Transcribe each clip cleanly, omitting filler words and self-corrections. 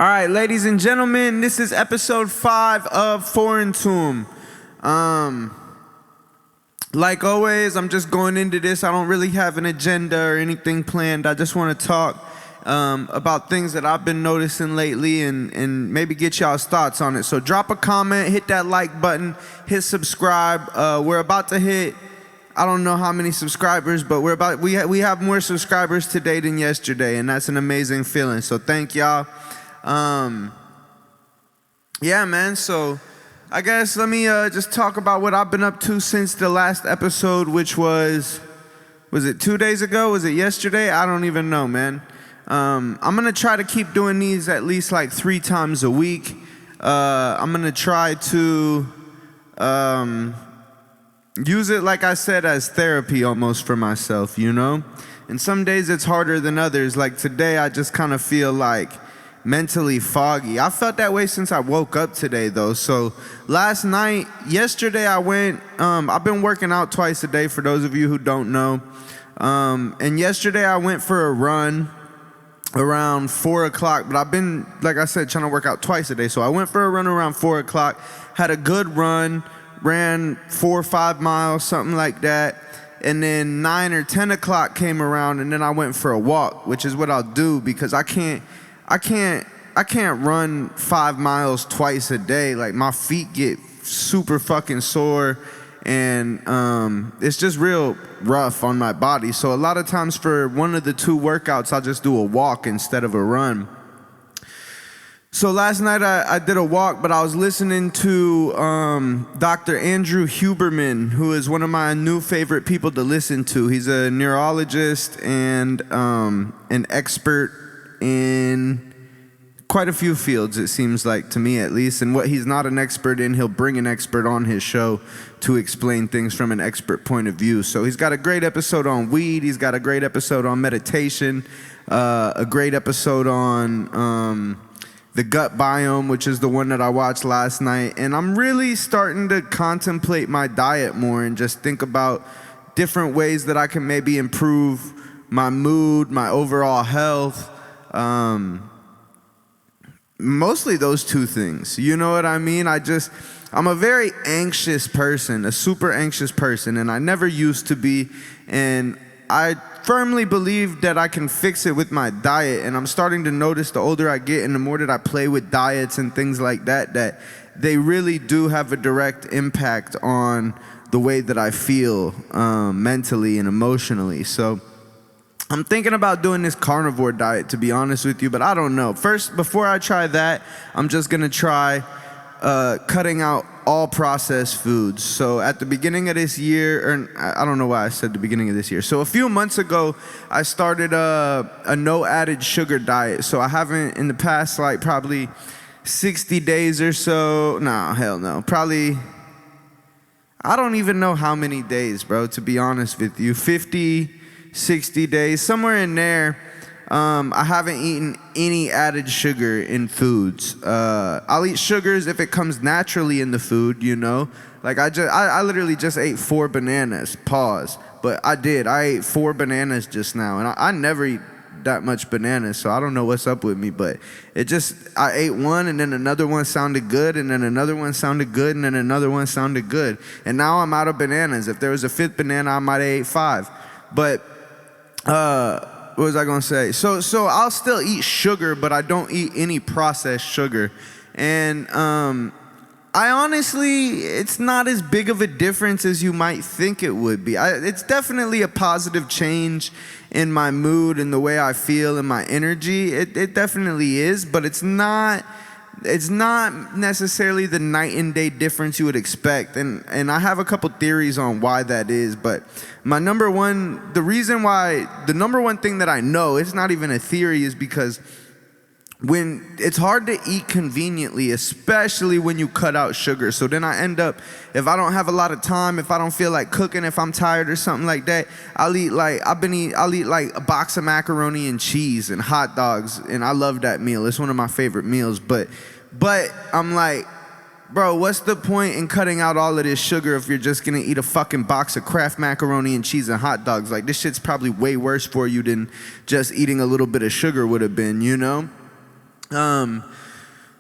All right, ladies and gentlemen, this is episode 5 of Foreign Tomb. Like always, I'm just going into this. I don't really have an agenda or anything planned. I just want to talk about things that I've been noticing lately and maybe get y'all's thoughts on it. So drop a comment, hit that like button, hit subscribe. We're about to hit, I don't know how many subscribers, but we have more subscribers today than yesterday, and that's an amazing feeling. So thank y'all. Yeah, man, so I guess let me just talk about what I've been up to since the last episode, which was it 2 days ago? Was it yesterday? I don't even know, man. I'm going to try to keep doing these at least like 3 times a week. I'm going to try to use it, like I said, as therapy almost for myself, you know? And some days it's harder than others. Like today, I just kind of feel like mentally foggy. I felt that way since I woke up today, though. So yesterday I went, I've been working out twice a day for those of you who don't know. And yesterday I went for a run around 4 o'clock, but I've been, like I said, trying to work out twice a day. So I went for a run around 4 o'clock, had a good run, ran 4 or 5 miles, something like that. And then 9 or 10 o'clock came around, and then I went for a walk, which is what I'll do because I can't run 5 miles twice a day. Like my feet get super fucking sore, and it's just real rough on my body. So a lot of times for one of the 2 workouts, I'll just do a walk instead of a run. So last night I did a walk, but I was listening to Dr. Andrew Huberman, who is one of my new favorite people to listen to. He's a neurologist and an expert in quite a few fields, it seems like, to me at least. And what he's not an expert in, he'll bring an expert on his show to explain things from an expert point of view. So he's got a great episode on weed. He's got a great episode on meditation, a great episode on the gut biome, which is the one that I watched last night. And I'm really starting to contemplate my diet more and just think about different ways that I can maybe improve my mood, my overall health. Mostly those 2 things. You know what I mean? I'm a very anxious person, a super anxious person, and I never used to be. And I firmly believe that I can fix it with my diet. And I'm starting to notice the older I get and the more that I play with diets and things like that, that they really do have a direct impact on the way that I feel mentally and emotionally. So I'm thinking about doing this carnivore diet, to be honest with you, but I don't know. First, before I try that, I'm just going to try cutting out all processed foods. So at the beginning of this year, or I don't know why I said the beginning of this year. So a few months ago, I started a no added sugar diet. So I haven't in the past, like probably 60 days or so. No, hell no. Probably, I don't even know how many days, bro, to be honest with you. 50, 60 days, somewhere in there. I haven't eaten any added sugar in foods. I'll eat sugars if it comes naturally in the food, you know. Like I literally just ate 4 bananas. Pause. But I ate 4 bananas just now, and I never eat that much bananas, so I don't know what's up with me. But I ate one, and then another one sounded good, and then another one sounded good, and then another one sounded good, and now I'm out of bananas. If there was a 5th banana, I might have ate 5. But what was I gonna say? So I'll still eat sugar, but I don't eat any processed sugar. And I honestly, it's not as big of a difference as you might think it would be. It's definitely a positive change in my mood and the way I feel and my energy. It definitely is, but it's not necessarily the night and day difference you would expect. And I have a couple theories on why that is, but the number one thing that I know, it's not even a theory, is because when it's hard to eat conveniently, especially when you cut out sugar. So then I end up, if I don't have a lot of time, if I don't feel like cooking, if I'm tired or something like that, I'll eat like a box of macaroni and cheese and hot dogs, and I love that meal. It's one of my favorite meals. But I'm like, bro, what's the point in cutting out all of this sugar if you're just gonna eat a fucking box of Kraft macaroni and cheese and hot dogs? Like, this shit's probably way worse for you than just eating a little bit of sugar would have been, you know?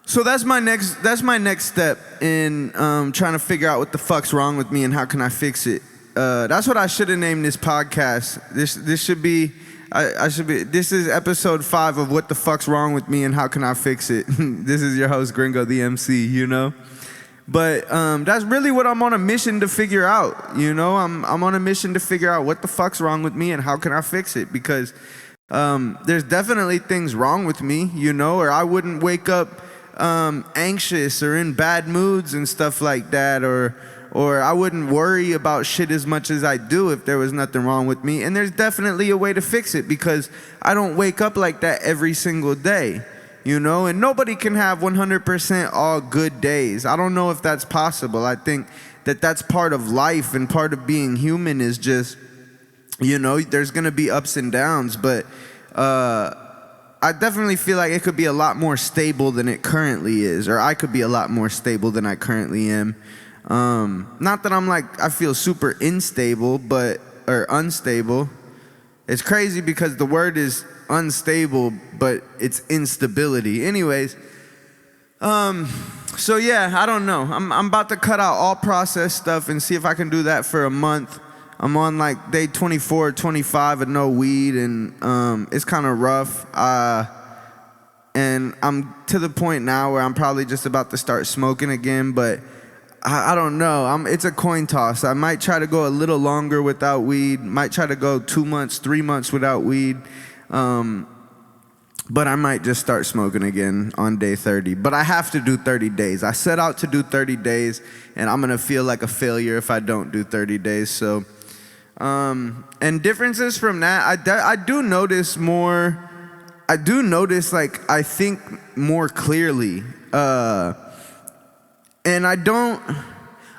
So that's my next step in trying to figure out what the fuck's wrong with me and how can I fix it. That's what I should have named this podcast. This should be this is episode 5 of What the Fuck's Wrong with Me and How Can I Fix It. This is your host Gringo, the MC, you know. But that's really what I'm on a mission to figure out, you know. I'm on a mission to figure out what the fuck's wrong with me and how can I fix it, because there's definitely things wrong with me, you know, or I wouldn't wake up anxious or in bad moods and stuff like that, or I wouldn't worry about shit as much as I do if there was nothing wrong with me. And there's definitely a way to fix it, because I don't wake up like that every single day, you know, and nobody can have 100% all good days. I don't know if that's possible. I think that that's part of life, and part of being human is just, you know, there's gonna be ups and downs, but I definitely feel like it could be a lot more stable than it currently is, or I could be a lot more stable than I currently am. Not that I'm like, I feel super unstable, or unstable. It's crazy because the word is unstable, but it's instability. Anyways, so yeah, I don't know. I'm about to cut out all processed stuff and see if I can do that for a month. I'm on like day 24 or 25 of no weed, and it's kind of rough. And I'm to the point now where I'm probably just about to start smoking again, but I don't know. It's a coin toss. I might try to go a little longer without weed. Might try to go 2 months, 3 months without weed. But I might just start smoking again on day 30. But I have to do 30 days. I set out to do 30 days, and I'm going to feel like a failure if I don't do 30 days. So, and differences from that, I do notice more. I do notice, like, I think more clearly. And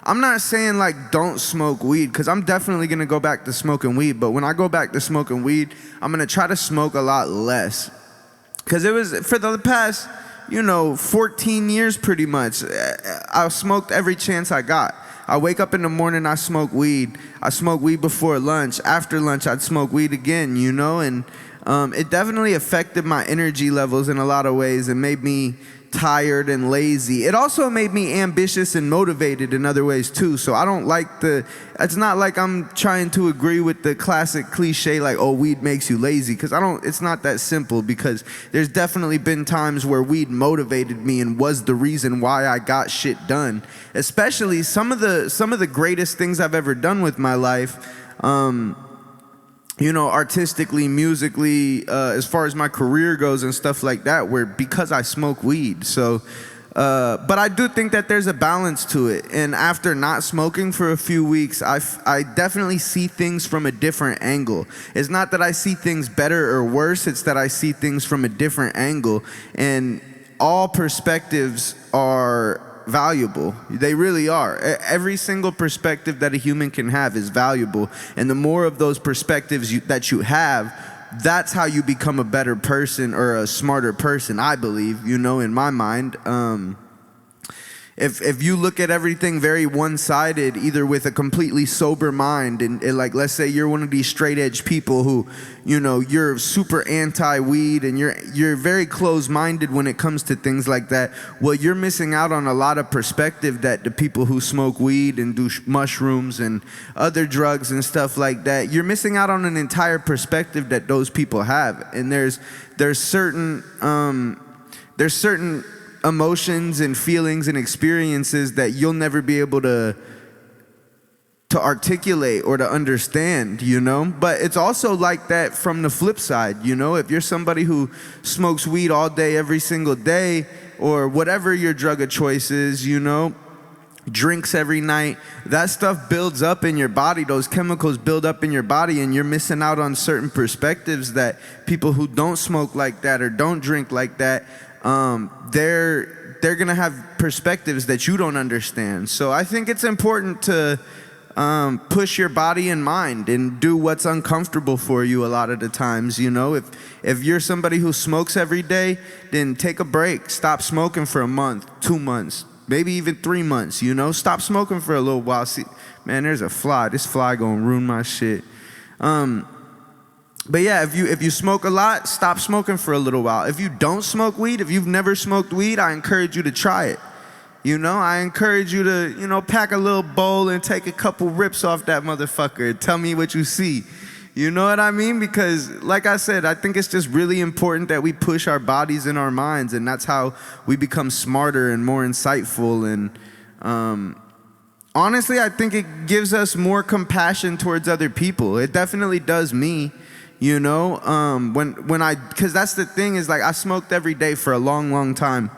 I'm not saying like don't smoke weed, because I'm definitely gonna go back to smoking weed. But when I go back to smoking weed, I'm gonna try to smoke a lot less. Because it was for the past, 14 years pretty much, I smoked every chance I got. I wake up in the morning, I smoke weed. I smoke weed before lunch. After lunch, I'd smoke weed again, and it definitely affected my energy levels in a lot of ways and made me tired and lazy. It also made me ambitious and motivated in other ways too. So I don't like it's not like I'm trying to agree with the classic cliche like, oh, weed makes you lazy, because it's not that simple, because there's definitely been times where weed motivated me and was the reason why I got shit done. Especially some of the greatest things I've ever done with my life, artistically, musically, as far as my career goes and stuff like that, were because I smoke weed. So, but I do think that there's a balance to it. And after not smoking for a few weeks, I definitely see things from a different angle. It's not that I see things better or worse, it's that I see things from a different angle. And all perspectives are valuable. They really are. Every single perspective that a human can have is valuable, and the more of those perspectives that you have, that's how you become a better person or a smarter person, I believe, in my mind. If you look at everything very one-sided, either with a completely sober mind, and like, let's say you're one of these straight edge people who, you're super anti-weed and you're very close-minded when it comes to things like that, well, you're missing out on a lot of perspective that the people who smoke weed and do mushrooms and other drugs and stuff like that, you're missing out on an entire perspective that those people have. And there's certain emotions and feelings and experiences that you'll never be able to articulate or to understand, But it's also like that from the flip side, If you're somebody who smokes weed all day, every single day, or whatever your drug of choice is, drinks every night, that stuff builds up in your body. Those chemicals build up in your body, and you're missing out on certain perspectives that people who don't smoke like that or don't drink like that, they're gonna have perspectives that you don't understand. So I think it's important to push your body and mind and do what's uncomfortable for you a lot of the times. If you're somebody who smokes every day, then take a break. Stop smoking for a month, 2 months, maybe even 3 months. Stop smoking for a little while. See, man, there's a fly. This fly gonna ruin my shit. But yeah, if you smoke a lot, stop smoking for a little while. If you don't smoke weed, if you've never smoked weed, I encourage you to try it. You know, I encourage you to, pack a little bowl and take a couple rips off that motherfucker and tell me what you see. You know what I mean? Because like I said, I think it's just really important that we push our bodies and our minds, and that's how we become smarter and more insightful. And honestly, I think it gives us more compassion towards other people. It definitely does me. Because that's the thing is, like, I smoked every day for a long time.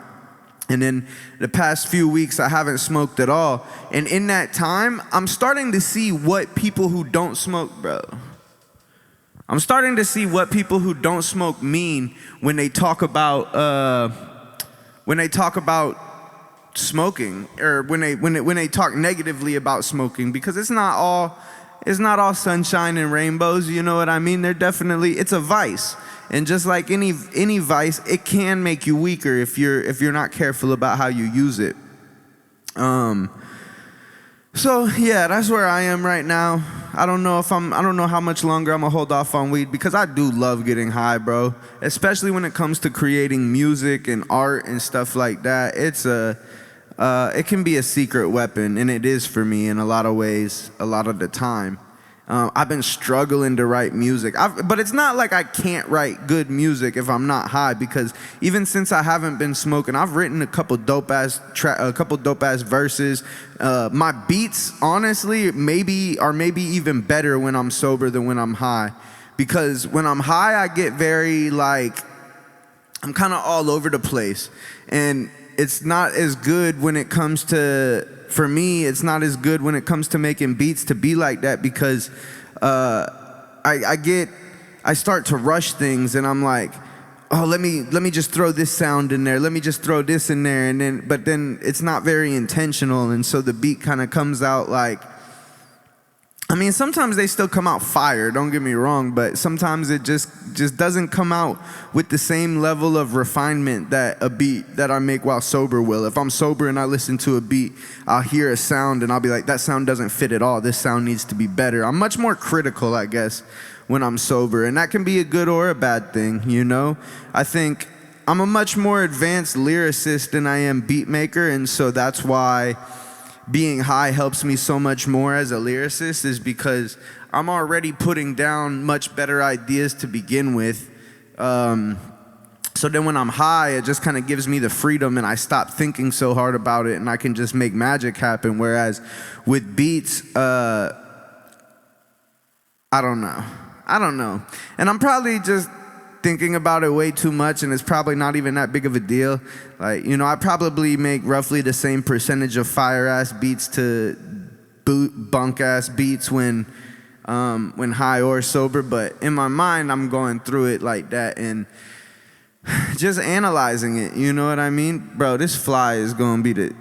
And in the past few weeks, I haven't smoked at all. And in that time, I'm starting to see what people who don't smoke, I'm starting to see what people who don't smoke mean when they talk about smoking, or when they talk negatively about smoking, because it's not all sunshine and rainbows. You know what I mean? It's a vice. And just like any vice, it can make you weaker if you're not careful about how you use it. So yeah, that's where I am right now. I don't know how much longer I'm gonna hold off on weed, because I do love getting high, bro. Especially when it comes to creating music and art and stuff like that. It can be a secret weapon, and it is for me in a lot of ways, a lot of the time. I've been struggling to write music, but it's not like I can't write good music if I'm not high, because even since I haven't been smoking, I've written a couple dope ass verses. My beats, honestly, are maybe even better when I'm sober than when I'm high, because when I'm high, I get very I'm kind of all over the place, and it's not as good when it comes to. For me, it's not as good when it comes to making beats to be like that, because I start to rush things, and I'm like, oh, let me just throw this sound in there, let me just throw this in there, but then it's not very intentional, and so the beat kind of comes out like, I mean, sometimes they still come out fire, don't get me wrong, but sometimes it just doesn't come out with the same level of refinement that a beat that I make while sober will. If I'm sober and I listen to a beat, I'll hear a sound and I'll be like, that sound doesn't fit at all. This sound needs to be better. I'm much more critical, I guess, when I'm sober, and that can be a good or a bad thing, I think I'm a much more advanced lyricist than I am beat maker, and so that's why being high helps me so much more as a lyricist, is because I'm already putting down much better ideas to begin with. So then when I'm high, it just kind of gives me the freedom, and I stop thinking so hard about it, and I can just make magic happen. Whereas with beats, I don't know. And I'm probably just thinking about it way too much, and it's probably not even that big of a deal. I probably make roughly the same percentage of fire ass beats to bunk ass beats when high or sober, but in my mind I'm going through it like that and just analyzing it. You know what I mean, bro? This fly is gonna be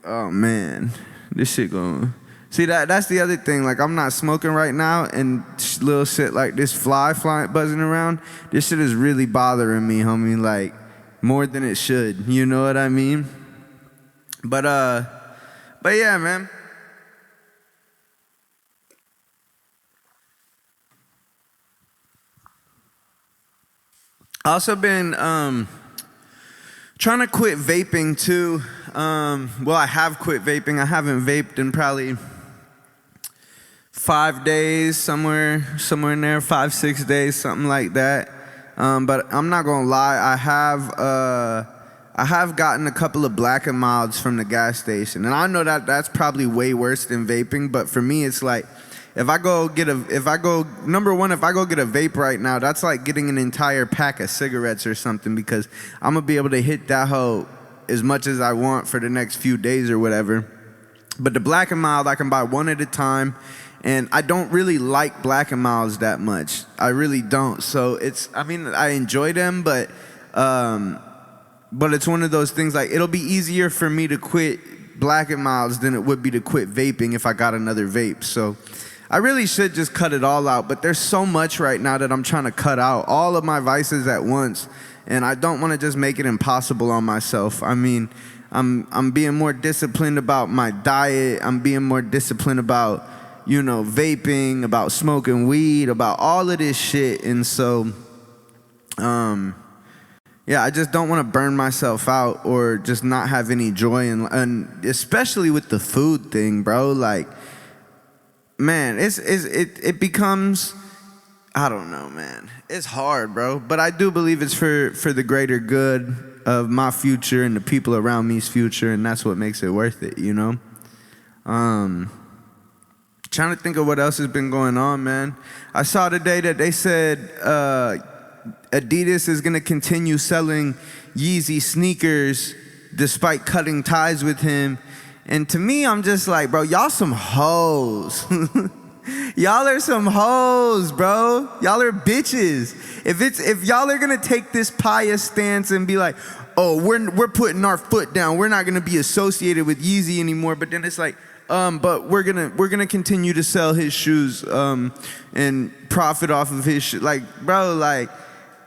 oh man, this shit gonna. See, that's the other thing. Like, I'm not smoking right now, and little shit like this flying, buzzing around, this shit is really bothering me, homie, like, more than it should. You know what I mean? But yeah, man. I also been trying to quit vaping too. Well, I have quit vaping. I haven't vaped in probably 5 days, somewhere in there, 5-6 days, something like that. But I'm not gonna lie, I have gotten a couple of Black and Milds from the gas station, and I know that's probably way worse than vaping. But for me, it's like, if I go get a vape right now, that's like getting an entire pack of cigarettes or something, because I'm gonna be able to hit that hoe as much as I want for the next few days or whatever. But the Black and Mild, I can buy one at a time. And I don't really like Black and Milds that much. I really don't. So I enjoy them, but it's one of those things, like, it'll be easier for me to quit Black and Milds than it would be to quit vaping if I got another vape. So I really should just cut it all out. But there's so much right now that I'm trying to cut out, all of my vices at once. And I don't want to just make it impossible on myself. I mean, I'm being more disciplined about my diet. I'm being more disciplined about vaping, about smoking weed, about all of this shit. And so, I just don't want to burn myself out or just not have any joy. And especially with the food thing, bro. Like, man, it becomes, I don't know, man. It's hard, bro. But I do believe it's for the greater good of my future and the people around me's future. And that's what makes it worth it, Trying to think of what else has been going on, man. I saw today that they said Adidas is going to continue selling Yeezy sneakers despite cutting ties with him. And to me, I'm just like, bro, y'all some hoes. Y'all are some hoes, bro. Y'all are bitches. If y'all are going to take this pious stance and be like, oh, we're putting our foot down, we're not going to be associated with Yeezy anymore, but then it's like, but we're gonna continue to sell his shoes and profit off of his shit. Like, bro, like,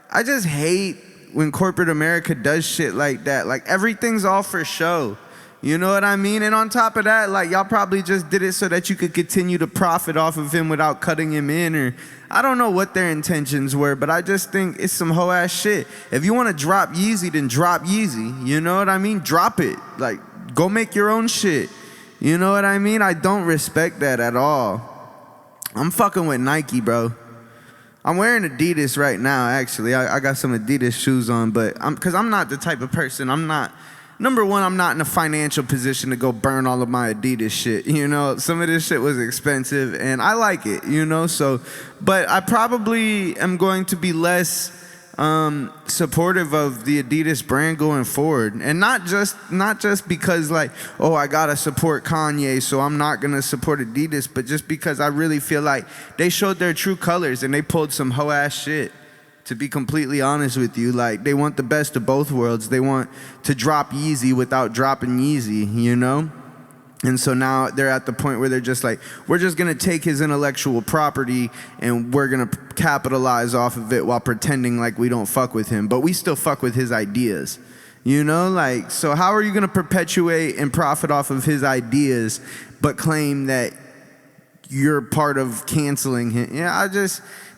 I just hate when corporate America does shit like that. Like, everything's all for show. You know what I mean? And on top of that, like, y'all probably just did it so that you could continue to profit off of him without cutting him in, or I don't know what their intentions were, but I just think it's some hoe ass shit. If you want to drop Yeezy, then drop Yeezy. You know what I mean? Drop it. Like, go make your own shit. You know what I mean? I don't respect that at all. I'm fucking with Nike, bro. I'm wearing Adidas right now, actually. I got some Adidas shoes on, but because I'm not the type of person, number one, I'm not in a financial position to go burn all of my Adidas shit. Some of this shit was expensive, and I like it, so, but I probably am going to be less supportive of the Adidas brand going forward, and not just because like, oh, I gotta support Kanye, so I'm not gonna support Adidas, but just because I really feel like they showed their true colors and they pulled some hoe ass shit. To be completely honest with you, like, they want the best of both worlds. They want to drop Yeezy without dropping Yeezy, And so now they're at the point where they're just like, we're just going to take his intellectual property and we're going to capitalize off of it while pretending like we don't fuck with him, but we still fuck with his ideas. Like, so how are you going to perpetuate and profit off of his ideas but claim that you're part of canceling him?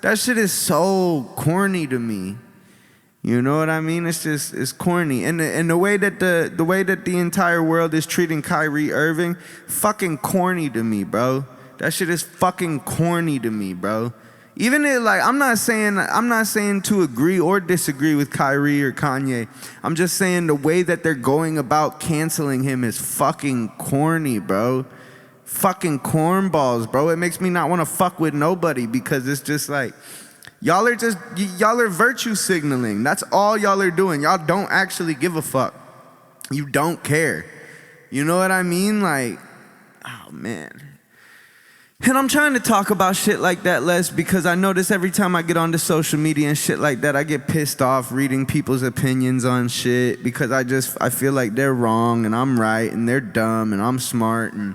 That shit is so corny to me. You know what I mean? It's corny. And the way that the entire world is treating Kyrie Irving, fucking corny to me, bro. That shit is fucking corny to me, bro. Even if, like, I'm not saying to agree or disagree with Kyrie or Kanye. I'm just saying the way that they're going about canceling him is fucking corny, bro. Fucking cornballs, bro. It makes me not want to fuck with nobody, because it's just like, y'all are virtue signaling. That's all y'all are doing. Y'all don't actually give a fuck. You don't care. You know what I mean? Like, oh man. And I'm trying to talk about shit like that less, because I notice every time I get onto social media and shit like that, I get pissed off reading people's opinions on shit, because I feel like they're wrong and I'm right, and they're dumb and I'm smart, and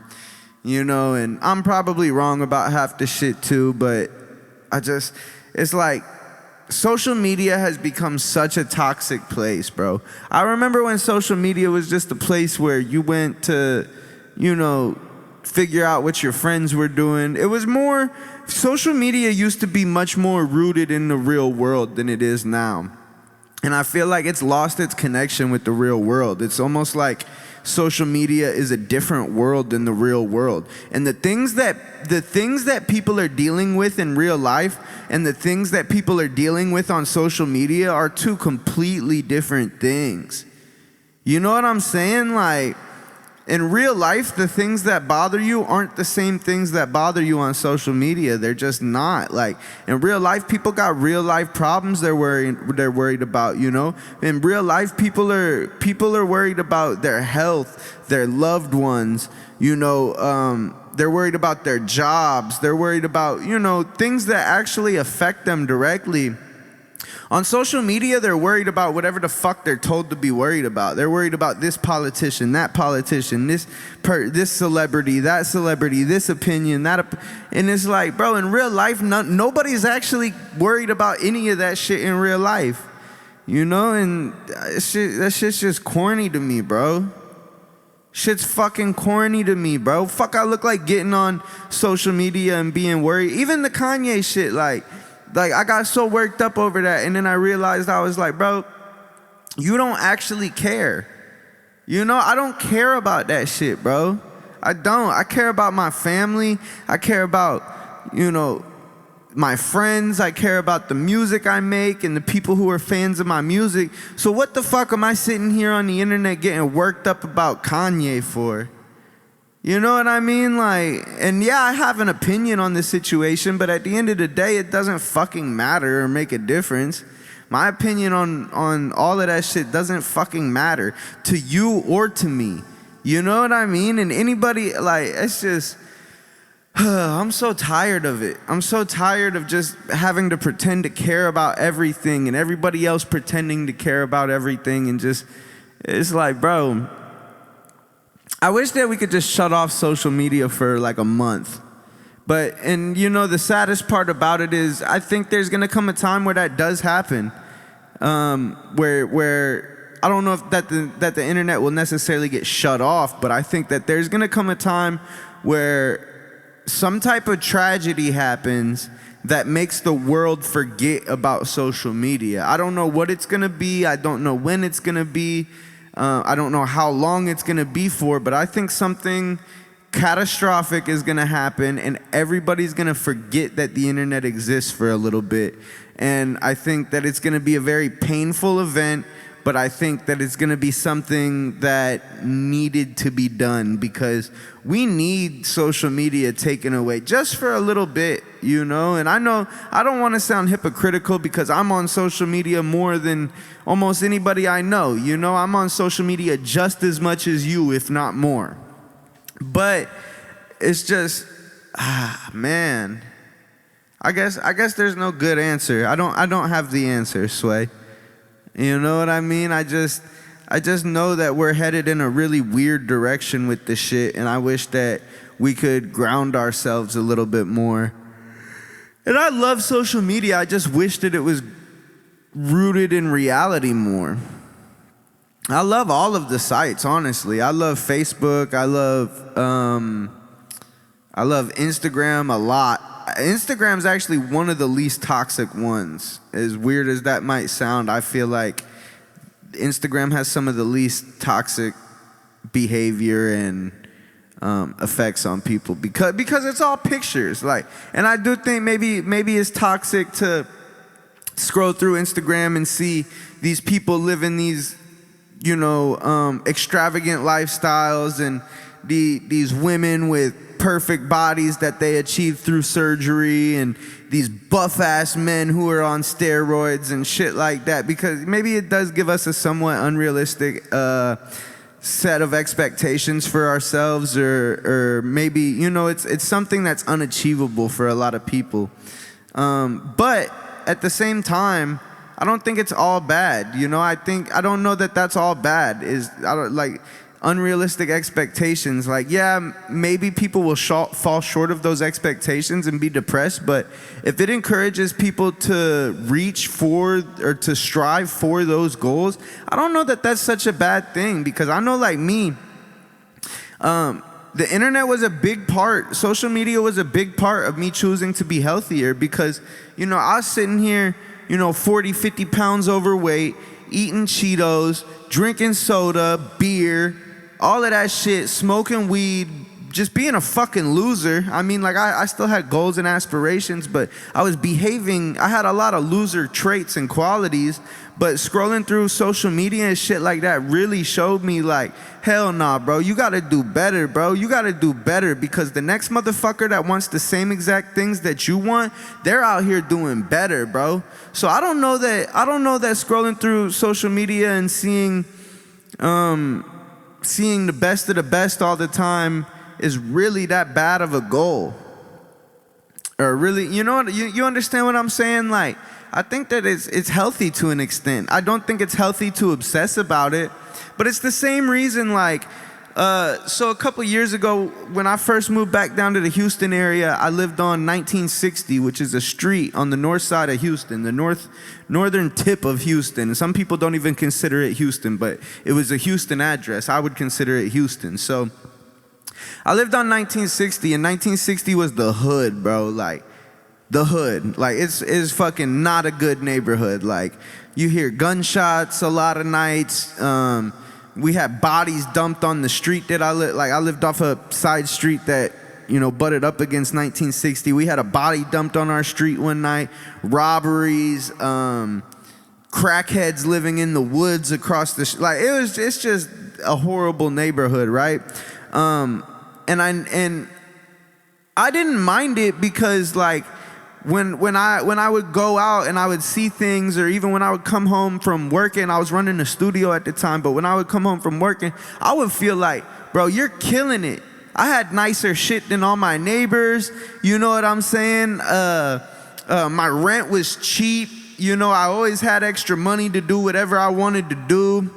and I'm probably wrong about half the shit too, but it's like, social media has become such a toxic place, bro. I remember when social media was just a place where you went to, figure out what your friends were doing. It was more, social media used to be much more rooted in the real world than it is now. And I feel like it's lost its connection with the real world. It's almost like social media is a different world than the real world. And the things that people are dealing with in real life and the things that people are dealing with on social media are two completely different things. You know what I'm saying? Like, in real life, the things that bother you aren't the same things that bother you on social media. They're just not. Like, in real life, people got real life problems they're worried about, In real life, people are worried about their health, their loved ones, they're worried about their jobs. They're worried about, things that actually affect them directly. On social media, they're worried about whatever the fuck they're told to be worried about. They're worried about this politician, that politician, this celebrity, that celebrity, this opinion, and it's like, bro, in real life, nobody's actually worried about any of that shit in real life, and that shit's just corny to me, bro. Shit's fucking corny to me, bro. Fuck, I look like getting on social media and being worried. Even the Kanye shit, like I got so worked up over that, and then I realized I was like, bro, you don't actually care. You know, I don't care about that shit, bro. I don't. I care about my family. I care about, you know, my friends. I care about the music I make and the people who are fans of my music. So what the fuck am I sitting here on the internet getting worked up about Kanye for? You know what I mean? Like, and yeah, I have an opinion on the situation, but at the end of the day, it doesn't fucking matter or make a difference. My opinion on all of that shit doesn't fucking matter to you or to me. You know what I mean? And anybody, like, it's just, I'm so tired of it. I'm so tired of just having to pretend to care about everything and everybody else pretending to care about everything, and just, it's like, bro, I wish that we could just shut off social media for like a month. But, and you know, the saddest part about it is I think there's gonna come a time where that does happen. Where I don't know if that the internet will necessarily get shut off, but I think that there's gonna come a time where some type of tragedy happens that makes the world forget about social media. I don't know what it's gonna be. I don't know when it's gonna be. I don't know how long it's gonna be for, but I think something catastrophic is gonna happen, and everybody's gonna forget that the internet exists for a little bit. And I think that it's gonna be a very painful event, but I think that it's gonna be something that needed to be done, because we need social media taken away just for a little bit, you know? And I know I don't wanna sound hypocritical, because I'm on social media more than almost anybody I know. You know, I'm on social media just as much as you, if not more. But it's just, man, I guess there's no good answer. I don't have the answer, Sway. You know what I mean? I just know that we're headed in a really weird direction with this shit, and I wish that we could ground ourselves a little bit more. And I love social media. I just wish that it was rooted in reality more. I love all of the sites, honestly. I love Facebook. I love Instagram a lot. Instagram's actually one of the least toxic ones. As weird as that might sound, I feel like Instagram has some of the least toxic behavior and effects on people, because it's all pictures. Like, and I do think maybe it's toxic to scroll through Instagram and see these people living these, you know, extravagant lifestyles, and these women with perfect bodies that they achieved through surgery, and these buff-ass men who are on steroids and shit like that, because maybe it does give us a somewhat unrealistic set of expectations for ourselves, or maybe, you know, it's something that's unachievable for a lot of people. But at the same time, I don't think it's all bad. You know, I don't know that that's all bad. Like unrealistic expectations. Like, yeah, maybe people will fall short of those expectations and be depressed, but if it encourages people to reach for or to strive for those goals, I don't know that that's such a bad thing, because I know, like me, the internet was a big part, social media was a big part of me choosing to be healthier, because, you know, I was sitting here, you know, 40, 50 pounds overweight, eating Cheetos, drinking soda, beer, all of that shit, smoking weed, just being a fucking loser. I mean, like, I still had goals and aspirations, but I had a lot of loser traits and qualities, but scrolling through social media and shit like that really showed me, like, hell nah, bro, you gotta do better, bro. You gotta do better, because the next motherfucker that wants the same exact things that you want, they're out here doing better, bro. So I don't know that scrolling through social media and seeing the best of the best all the time is really that bad of a goal. Or really, you know what, you understand what I'm saying? Like, I think that it's healthy to an extent. I don't think it's healthy to obsess about it, but it's the same reason, like, So a couple years ago, when I first moved back down to the Houston area, I lived on 1960, which is a street on the north side of Houston, the northern tip of Houston. And some people don't even consider it Houston, but it was a Houston address. I would consider it Houston. So I lived on 1960, and 1960 was the hood, bro. Like, the hood. Like, it's fucking not a good neighborhood. Like, you hear gunshots a lot of nights. We had bodies dumped on the street that I lived. Like, I lived off a side street that, you know, butted up against 1960. We had a body dumped on our street one night. Robberies, crackheads living in the woods across the like, it's just a horrible neighborhood, right? And I didn't mind it because, like, when I would go out and I would see things, or even when I would come home from working, I was running a studio at the time, but when I would come home from working, I would feel like, bro, you're killing it. I had nicer shit than all my neighbors, you know what I'm saying? My rent was cheap, you know, I always had extra money to do whatever I wanted to do.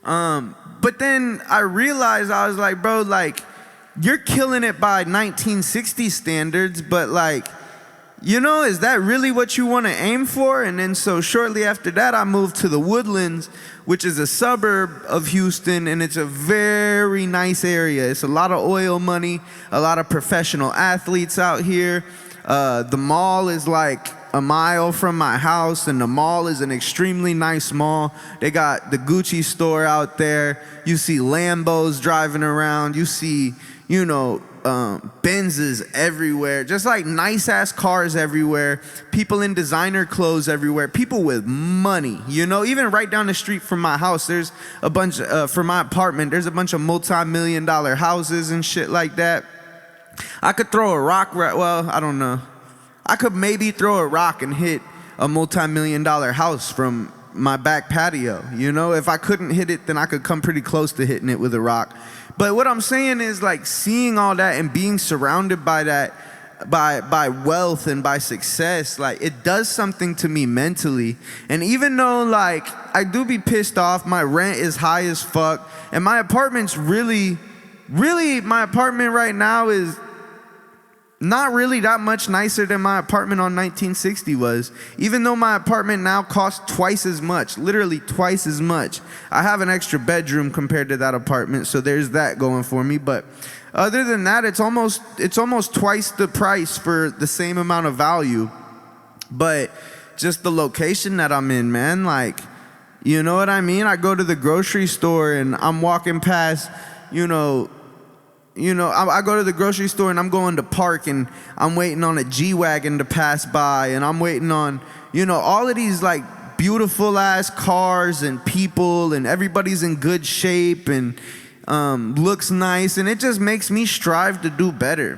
But then I realized, I was like, bro, like, you're killing it by 1960 standards, but like, you know, is that really what you want to aim for? And then so shortly after that, I moved to the Woodlands, which is a suburb of Houston, and it's a very nice area. It's a lot of oil money, a lot of professional athletes out here. The mall is like a mile from my house, and the mall is an extremely nice mall. They got the Gucci store out there. You see Lambos driving around. You see, you know, Benzes everywhere, just like nice ass cars everywhere, people in designer clothes everywhere, people with money, you know. Even right down the street from my house, there's a bunch from my apartment, there's a bunch of multi-million-dollar houses and shit like that. I could throw a rock, well, I don't know, I could maybe throw a rock and hit a multi-million-dollar house from my back patio, you know. If I couldn't hit it, then I could come pretty close to hitting it with a rock. But what I'm saying is, like, seeing all that and being surrounded by that, by wealth and by success, like, it does something to me mentally. And even though, like, I do be pissed off, my rent is high as fuck, and my apartment's really, my apartment right now is not really that much nicer than my apartment on 1960 was. Even though my apartment now costs twice as much, literally twice as much. I have an extra bedroom compared to that apartment, so there's that going for me. But other than that, it's almost twice the price for the same amount of value. But just the location that I'm in, man, like, you know what I mean? I go to the grocery store and I'm walking past, I go to the grocery store and I'm going to park and I'm waiting on a G-Wagon to pass by, and I'm waiting on, all of these like beautiful ass cars and people, and everybody's in good shape and looks nice, and it just makes me strive to do better.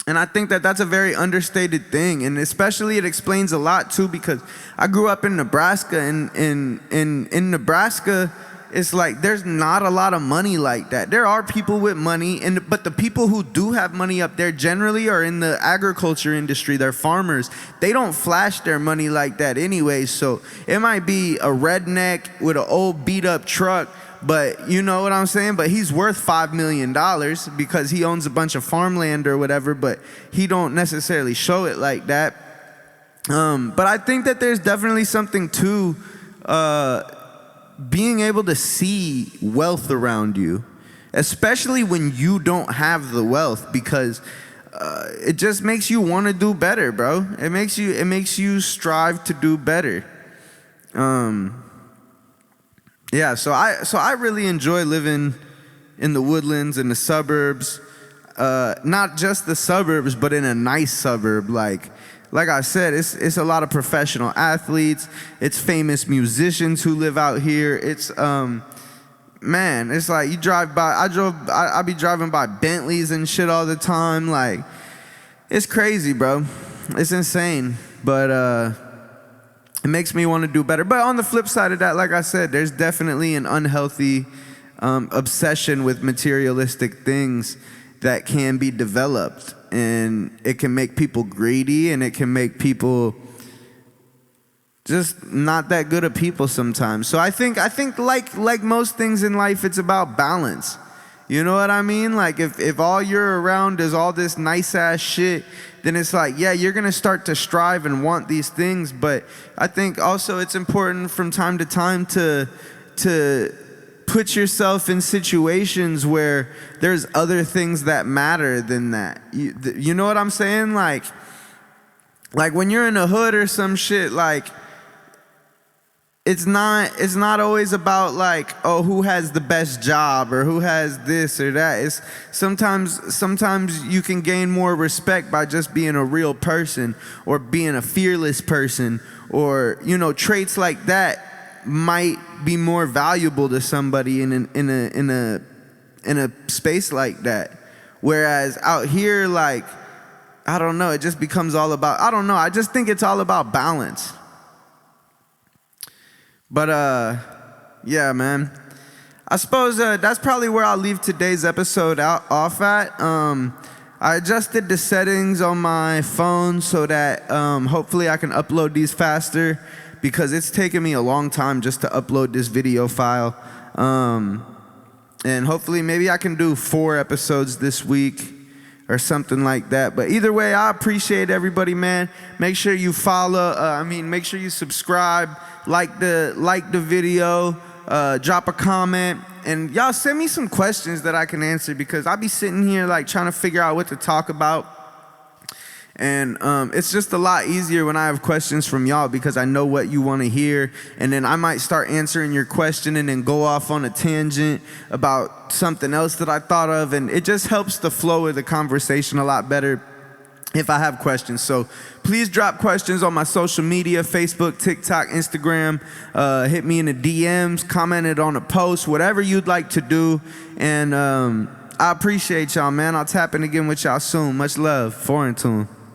And I think that that's a very understated thing, and especially it explains a lot too, because I grew up in Nebraska, and in Nebraska, it's like there's not a lot of money like that. There are people with money, but the people who do have money up there generally are in the agriculture industry. They're farmers. They don't flash their money like that anyway. So it might be a redneck with an old beat up truck, but you know what I'm saying? But he's worth $5 million because he owns a bunch of farmland or whatever, but he don't necessarily show it like that. But I think that there's definitely something to being able to see wealth around you, especially when you don't have the wealth, because it just makes you want to do better, bro. It makes you strive to do better. Yeah, so I really enjoy living in the Woodlands and the suburbs. Not just the suburbs, but in a nice suburb. Like I said, it's a lot of professional athletes. It's famous musicians who live out here. It's man, it's like you drive by. I be driving by Bentleys and shit all the time. Like, it's crazy, bro. It's insane. But it makes me want to do better. But on the flip side of that, like I said, there's definitely an unhealthy obsession with materialistic things that can be developed. And it can make people greedy, and it can make people just not that good of people sometimes. So I think like most things in life, it's about balance. You know what I mean? Like if all you're around is all this nice ass shit, then it's like, yeah, you're gonna start to strive and want these things. But I think also it's important from time to time to put yourself in situations where there's other things that matter than that. You know what I'm saying? Like when you're in a hood or some shit, like it's not always about like, oh, who has the best job or who has this or that. It's sometimes you can gain more respect by just being a real person or being a fearless person, or traits like that might be more valuable to somebody in a space like that. Whereas out here, like, I don't know, it just becomes all about, I don't know, I just think it's all about balance. But yeah, man, I suppose that's probably where I'll leave today's episode off at. I adjusted the settings on my phone so that hopefully I can upload these faster, because it's taken me a long time just to upload this video file. And hopefully maybe I can do 4 episodes this week or something like that. But either way, I appreciate everybody, man. Make sure you follow, make sure you subscribe, like the video, drop a comment, and y'all send me some questions that I can answer, because I'll be sitting here like trying to figure out what to talk about. And it's just a lot easier when I have questions from y'all, because I know what you want to hear, and then I might start answering your question and then go off on a tangent about something else that I thought of, and it just helps the flow of the conversation a lot better if I have questions. So please drop questions on my social media, Facebook, TikTok, Instagram. Hit me in the DMs, comment it on a post, whatever you'd like to do. And I appreciate y'all, man. I'll tap in again with y'all soon. Much love. Foreign Tune.